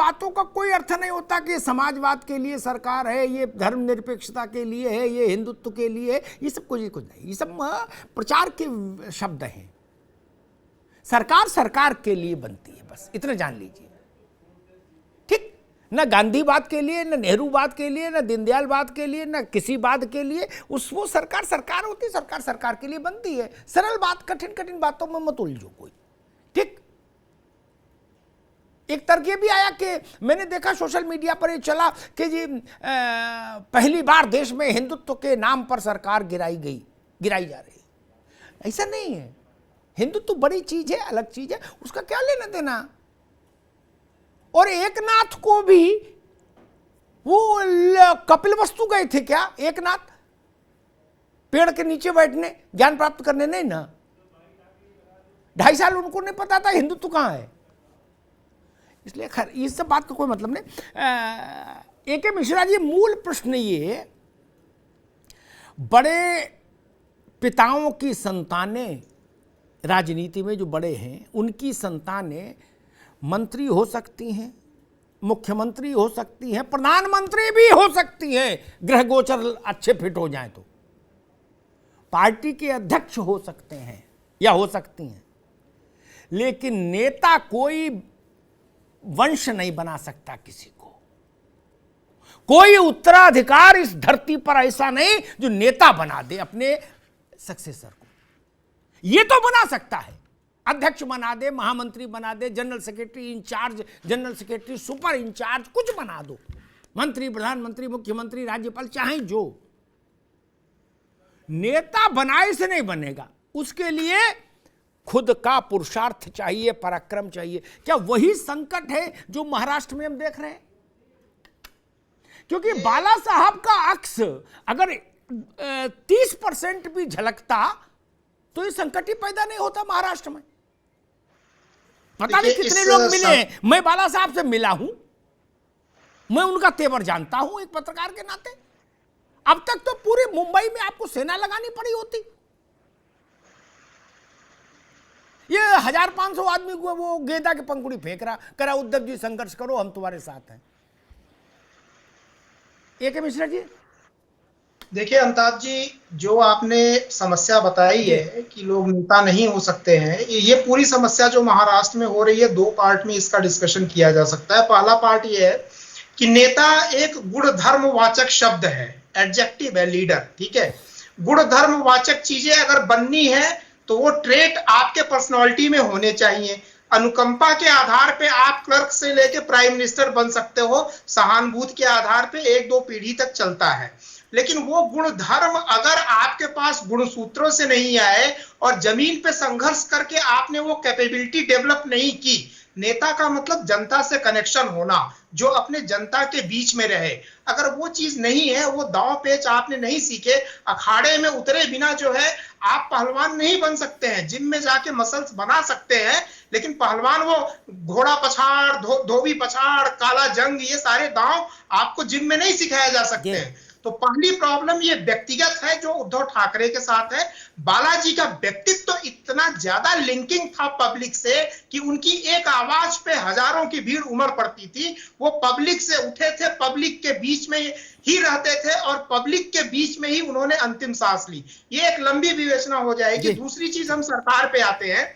बातों का कोई अर्थ नहीं होता कि समाजवाद के लिए सरकार है, ये धर्मनिरपेक्षता के लिए है, ये हिंदुत्व के लिए है। ये सब कुछ नहीं, ये सब प्रचार के शब्द हैं। सरकार सरकार के लिए बनती है, बस इतना जान लीजिए। ठीक, न गांधी बात के लिए, न नेहरू बात के लिए, न दीनदयाल बात के लिए, न किसी बात के लिए। वो सरकार सरकार होती है, सरकार सरकार के लिए बनती है। सरल बात, कठिन कठिन बातों में मत उलझो कोई। ठीक, एक तर्क ये भी आया कि मैंने देखा सोशल मीडिया पर ये चला कि जी पहली बार देश में हिंदुत्व के नाम पर सरकार गिराई जा रही। ऐसा नहीं है, हिंदुत्व बड़ी चीज है, अलग चीज है, उसका क्या लेना देना। और एकनाथ को भी वो कपिलवस्तु गए थे क्या एकनाथ, पेड़ के नीचे बैठने, ज्ञान प्राप्त करने? नहीं ना, 2.5 साल उनको नहीं पता था हिंदुत्व कहां है। इसलिए खैर इस सब बात का कोई मतलब नहीं। ए.के. मिश्रा जी, मूल प्रश्न ये, बड़े पिताओं की संतानें राजनीति में जो बड़े हैं, उनकी संतानें मंत्री हो सकती हैं, मुख्यमंत्री हो सकती हैं, प्रधानमंत्री भी हो सकती हैं, ग्रह गोचर अच्छे फिट हो जाएं तो पार्टी के अध्यक्ष हो सकते हैं या हो सकती हैं। लेकिन नेता कोई वंश नहीं बना सकता किसी को। कोई उत्तराधिकार इस धरती पर ऐसा नहीं जो नेता बना दे अपने सक्सेसर को। ये तो बना सकता है, अध्यक्ष बना दे, महामंत्री बना दे, general secretary incharge, general secretary super incharge, कुछ बना दो, मंत्री, प्रधानमंत्री, मुख्यमंत्री, राज्यपाल, चाहे जो। नेता बनाए से नहीं बनेगा, उसके लिए खुद का पुरुषार्थ चाहिए, पराक्रम चाहिए। क्या वही संकट है जो महाराष्ट्र में हम देख रहे हैं? क्योंकि बाला साहब का अक्स अगर 30% भी झलकता तो ये संकट ही पैदा नहीं होता महाराष्ट्र में। पता नहीं कितने लोग मिले हैं, मैं बाला साहब से मिला हूं, मैं उनका तेवर जानता हूं एक पत्रकार के नाते। अब तक तो पूरे मुंबई में आपको सेना लगानी पड़ी होती। ये 1500 आदमी को वो गेंदा के पंखुड़ी फेंक रहा, करा उद्धव जी संघर्ष करो, हम तुम्हारे साथ हैं। ए.के. मिश्रा जी, देखिए अमिताभ जी, जो आपने समस्या बताई है कि लोग नेता नहीं हो सकते हैं, ये पूरी समस्या जो महाराष्ट्र में हो रही है, 2 पार्ट में इसका डिस्कशन किया जा सकता है। पहला पार्ट ये है कि नेता एक गुणधर्मवाचक शब्द है, एडजेक्टिव है, लीडर, ठीक है। गुणधर्मवाचक चीजें अगर बननी है तो वो ट्रेट आपके पर्सनालिटी में होने चाहिए। अनुकंपा के आधार पे आप क्लर्क से लेके प्राइम मिनिस्टर बन सकते हो, सहानुभूति के आधार पे 1-2 पीढ़ी तक चलता है। लेकिन वो गुण धर्म अगर आपके पास गुणसूत्रों से नहीं आए और जमीन पे संघर्ष करके आपने वो कैपेबिलिटी डेवलप नहीं की, नेता का मतलब जनता से कनेक्शन होना, जो अपने जनता के बीच में रहे। अगर वो चीज नहीं है, वो दांव पेच आपने नहीं सीखे, अखाड़े में उतरे बिना जो है आप पहलवान नहीं बन सकते हैं। जिम में जाके मसल्स बना सकते हैं, लेकिन पहलवान वो घोड़ा पछाड़, धोबी पछाड़, काला जंग, ये सारे दांव आपको जिम में नहीं सिखाए जा सकते हैं। तो पहली प्रॉब्लम ये व्यक्तिगत है जो उद्धव ठाकरे के साथ है। बालाजी का व्यक्तित्व तो इतना ज्यादा लिंकिंग था पब्लिक से कि उनकी एक आवाज पे हजारों की भीड़ उमड़ पड़ती थी। वो पब्लिक से उठे थे, पब्लिक के बीच में ही रहते थे और पब्लिक के बीच में ही उन्होंने अंतिम सांस ली। ये एक लंबी विवेचना हो जाएगी। दूसरी चीज, हम सरकार पे आते हैं।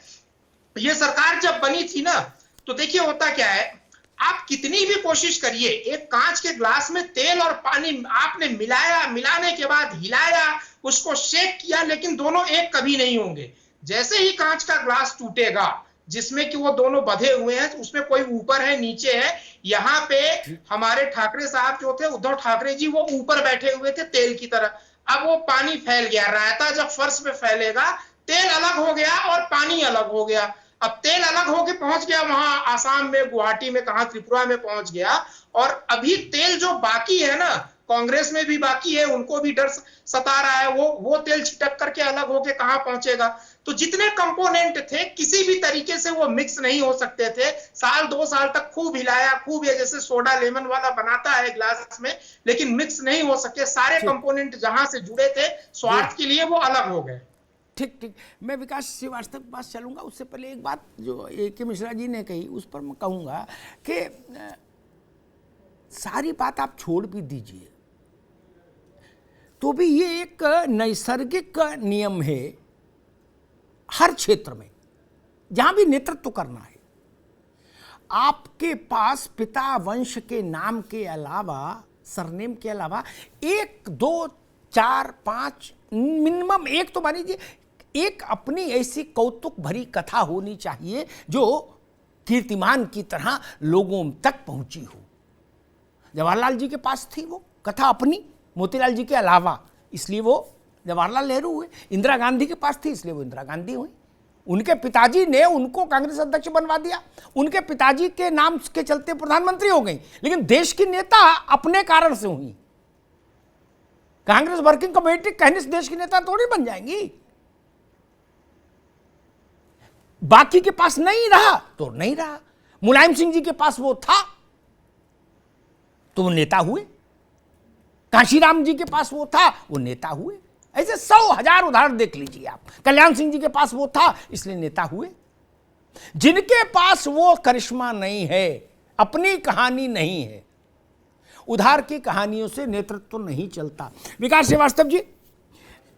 ये सरकार जब बनी थी ना, तो देखिए होता क्या है, आप कितनी भी कोशिश करिए, एक कांच के ग्लास में तेल और पानी आपने मिलाया, मिलाने के बाद हिलाया, उसको शेक किया, लेकिन दोनों एक कभी नहीं होंगे। जैसे ही कांच का ग्लास टूटेगा, जिसमें कि वो दोनों बंधे हुए हैं, उसमें कोई ऊपर है, नीचे है। यहाँ पे हमारे ठाकरे साहब जो थे, उद्धव ठाकरे जी, वो ऊपर बैठे हुए थे तेल की तरह। अब वो पानी फैल गया, रायता जब फर्श पे फैलेगा, तेल अलग हो गया और पानी अलग हो गया। अब तेल अलग होके पहुंच गया वहां आसाम में, गुवाहाटी में, कहां त्रिपुरा में पहुंच गया। और अभी तेल जो बाकी है ना, कांग्रेस में भी बाकी है, उनको भी डर सता रहा है, वो तेल छिटक करके अलग होके कहां पहुंचेगा। तो जितने कंपोनेंट थे, किसी भी तरीके से वो मिक्स नहीं हो सकते थे। 1-2 साल तक खूब हिलाया, खूब, ये जैसे सोडा लेमन वाला बनाता है ग्लास में, लेकिन मिक्स नहीं हो सके। सारे कंपोनेंट जहां से जुड़े थे स्वार्थ के लिए, वो अलग हो गए। ठीक ठीक, मैं विकास श्रीवास्तव के पास चलूंगा। उससे पहले एक बात जो ए.के. मिश्रा जी ने कही, उस पर मैं कहूंगा कि सारी बात आप छोड़ भी दीजिए, तो भी ये एक नैसर्गिक नियम है हर क्षेत्र में जहां भी नेतृत्व करना है। आपके पास पिता वंश के नाम के अलावा, सरनेम के अलावा 1, 2, 4, 5 मिनिमम एक तो मान लीजिए एक अपनी ऐसी कौतुक भरी कथा होनी चाहिए जो कीर्तिमान की तरह लोगों तक पहुंची हो। जवाहरलाल जी के पास थी वो कथा अपनी, मोतीलाल जी के अलावा, इसलिए वो जवाहरलाल नेहरू हुए। इंदिरा गांधी के पास थी इसलिए वो इंदिरा गांधी हुई। उनके पिताजी ने उनको कांग्रेस अध्यक्ष बनवा दिया, उनके पिताजी के नाम के चलते प्रधानमंत्री हो गई, लेकिन देश की नेता अपने कारण से हुई। कांग्रेस वर्किंग कमेटी कहने से देश की नेता थोड़ी बन जाएंगी। बाकी के पास नहीं रहा तो नहीं रहा। मुलायम सिंह जी के पास वो था तो वो नेता हुए, काशीराम जी के पास वो था वो नेता हुए। ऐसे 100,000 उदाहरण देख लीजिए आप। कल्याण सिंह जी के पास वो था इसलिए नेता हुए। जिनके पास वो करिश्मा नहीं है, अपनी कहानी नहीं है, उधार की कहानियों से नेतृत्व नहीं चलता। विकास श्रीवास्तव जी,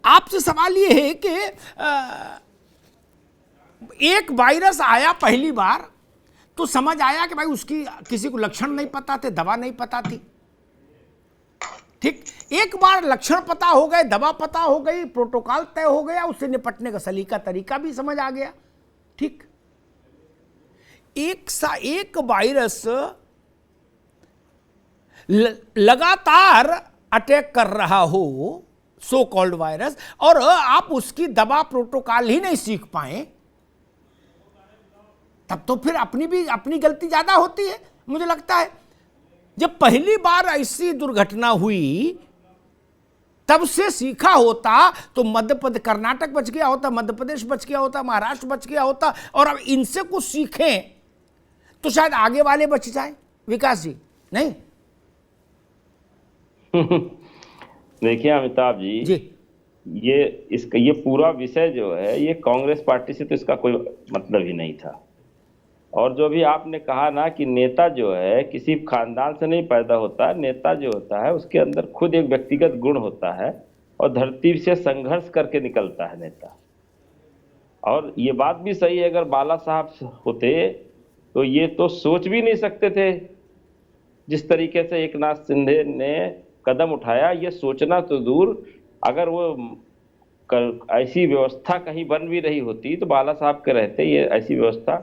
आपसे सवाल ये है कि एक वायरस आया पहली बार तो समझ आया कि भाई उसकी किसी को लक्षण नहीं पता थे, दवा नहीं पता थी, ठीक। एक बार लक्षण पता हो गए, दवा पता हो गई, प्रोटोकॉल तय हो गया, उससे निपटने का सलीका तरीका भी समझ आ गया, ठीक। एक वायरस लगातार अटैक कर रहा हो, सो कॉल्ड वायरस, और आप उसकी दवा प्रोटोकॉल ही नहीं सीख पाए, तब तो फिर अपनी गलती ज्यादा होती है। मुझे लगता है जब पहली बार ऐसी दुर्घटना हुई तब से सीखा होता तो कर्नाटक बच गया होता, मध्य प्रदेश बच गया होता, महाराष्ट्र बच गया होता, और अब इनसे कुछ सीखें तो शायद आगे वाले बच जाए। विकास जी, नहीं? देखिए अमिताभ जी, ये पूरा विषय जो है ये कांग्रेस पार्टी से तो इसका कोई मतलब ही नहीं था। और जो भी आपने कहा ना कि नेता जो है किसी खानदान से नहीं पैदा होता, नेता जो होता है उसके अंदर खुद एक व्यक्तिगत गुण होता है और धरती से संघर्ष करके निकलता है नेता। और ये बात भी सही है, अगर बाला साहब होते तो ये तो सोच भी नहीं सकते थे जिस तरीके से एकनाथ शिंदे ने कदम उठाया। ये सोचना तो दूर, अगर वो ऐसी व्यवस्था कहीं बन भी रही होती तो बाला साहब के रहते ये ऐसी व्यवस्था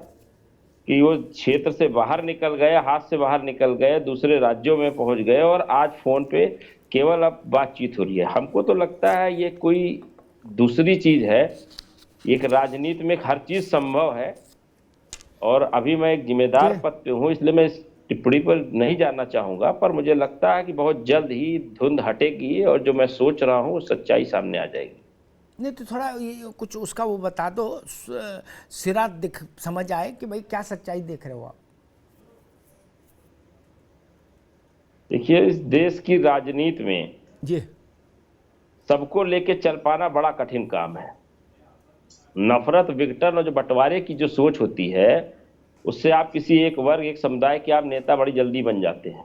कि वो क्षेत्र से बाहर निकल गए, हाथ से बाहर निकल गए, दूसरे राज्यों में पहुंच गए, और आज फोन पे केवल अब बातचीत हो रही है। हमको तो लगता है ये कोई दूसरी चीज है। एक राजनीति में हर चीज संभव है, और अभी मैं एक जिम्मेदार पद पे हूँ इसलिए मैं इस टिप्पणी पर नहीं जाना चाहूंगा, पर मुझे लगता है कि बहुत जल्द ही धुंध हटेगी और जो मैं सोच रहा हूँ सच्चाई सामने आ जाएगी। नहीं तो थोड़ा ये कुछ उसका वो बता दो, सिरा समझ आए कि भाई क्या सच्चाई देख रहे हो आप। देखिए, इस देश की राजनीति में जी सबको लेके चल पाना बड़ा कठिन काम है। नफरत, विघटन और जो बंटवारे की जो सोच होती है उससे आप किसी एक वर्ग, एक समुदाय के आप नेता बड़ी जल्दी बन जाते हैं।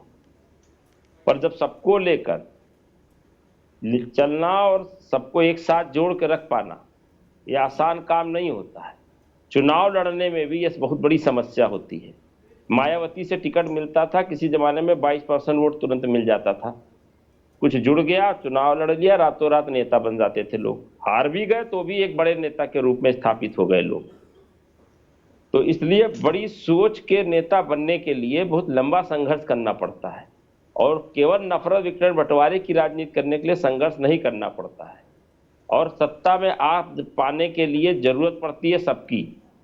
पर जब सबको लेकर चलना और सबको एक साथ जोड़ के रख पाना यह आसान काम नहीं होता है। चुनाव लड़ने में भी यह बहुत बड़ी समस्या होती है। मायावती से टिकट मिलता था, किसी जमाने में 22% वोट तुरंत मिल जाता था। कुछ जुड़ गया, चुनाव लड़ लिया, रातों रात नेता बन जाते थे लोग। हार भी गए तो भी एक बड़े नेता के रूप में स्थापित हो गए लोग। तो इसलिए बड़ी सोच के नेता बनने के लिए बहुत लंबा संघर्ष करना पड़ता है, और केवल नफरत, विघटन, बंटवारे की राजनीति करने के लिए संघर्ष नहीं करना पड़ता है। और सत्ता में आप पाने के लिए जरूरत पड़ती है सबकी।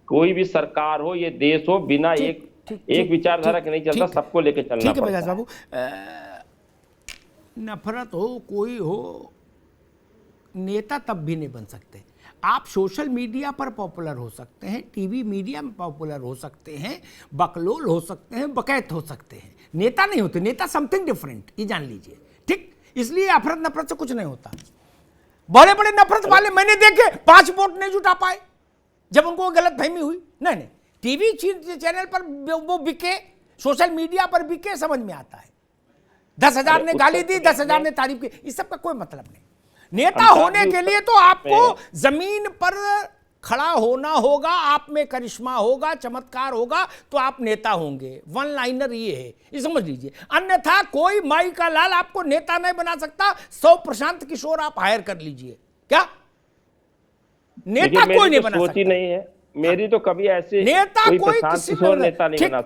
कोई भी सरकार हो, ये देश हो, बिना एक विचारधारा के नहीं चलता, सबको लेके चलना पड़ता है। बाबू, नफरत हो, कोई हो, नेता तब भी नहीं बन सकते। आप सोशल मीडिया पर पॉपुलर हो सकते हैं, टीवी मीडिया में पॉपुलर हो सकते हैं, बकलोल हो सकते हैं, बकैत हो सकते हैं, नेता नहीं होते। नेता समथिंग डिफरेंट, ये जान लीजिए, ठीक। इसलिए अफरत नफरत से कुछ नहीं होता। बड़े बड़े नफरत वाले मैंने देखे 5 वोट नहीं जुटा पाए जब उनको गलत फहमी हुई। नहीं, टीवी चैनल पर वो बिके, सोशल मीडिया पर बिके, समझ में आता है। 10,000 ने गाली दी, 10,000 ने तारीफ की, इस सब का कोई मतलब नहीं। नेता होने के लिए तो आपको जमीन पर खड़ा होना होगा, आप में करिश्मा होगा, चमत्कार होगा, तो आप नेता होंगे। वन लाइनर ये है, ये समझ लीजिए। अन्यथा कोई माई का लाल आपको नेता नहीं बना सकता। 100 प्रशांत किशोर आप हायर कर लीजिए, क्या नेता कोई नहीं बना सकता। नहीं है मेरी, तो कभी ऐसे नेता कोई प्रशांत किशोर नेता नहीं बना